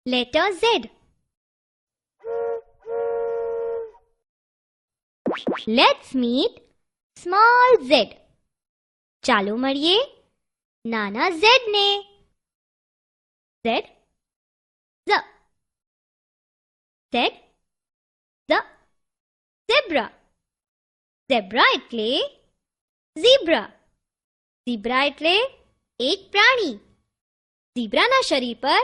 Letter Z. Let's meet small z. ચાલો મળીએ નાના z ને. Z, z, z, z, zebra. Zebra એટલે zebra. zebra એટલે એક પ્રાણી. ઝીબ્રાના શરીર પર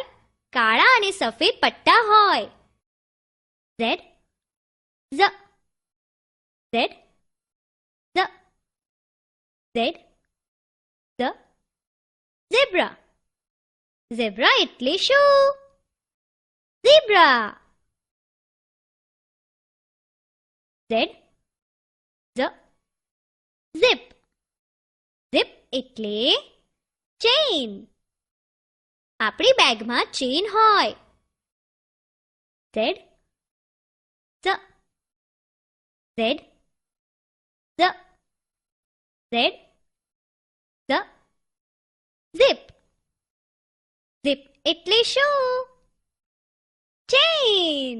કાળા અને સફેદ પટ્ટા હોય. Z, z, z, z, z, z, zebra. zebra એટલે શું? zebra. Z, z, zip. zip એટલે ચેઇન. આપણી બેગમાં ચેઇન હોય. Z, z, z, z, z, z, zip. zip એટલે શું? Chain.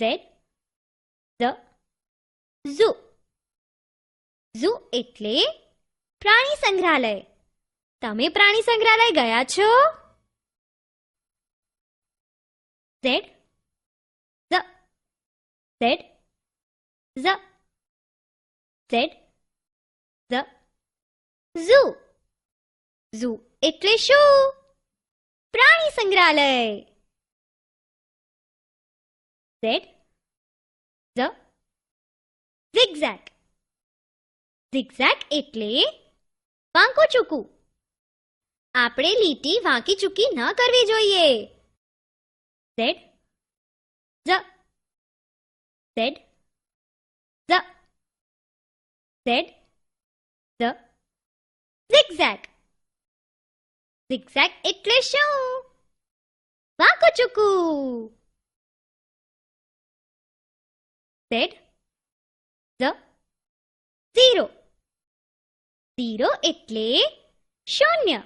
Z, z, zoo. zoo એટલે પ્રાણી સંગ્રહાલય. તમે પ્રાણી સંગ્રહાલય ગયા છો? Z, z, z, z, z, z, zoo. zoo એટલે શું? પ્રાણી સંગ્રહાલય. Z, z, zigzag. zigzag એટલે વાંકું ચૂકું. આપણે લીટી વાંકી ચૂકી ન કરવી જોઈએ. Z, z, z, z, z, z, zigzag. zigzag એટલે શું? વાંકું ચૂકું. Z, z, zero. zero એટલે શૂન્ય.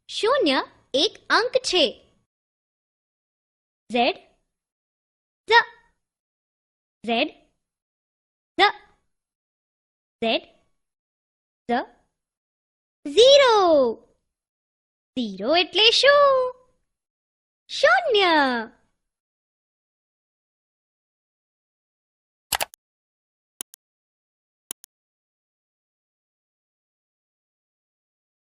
શૂન્ય એક અંક છે. Z, z, z, z, z, z, zero. zero એટલે શું? શૂન્ય.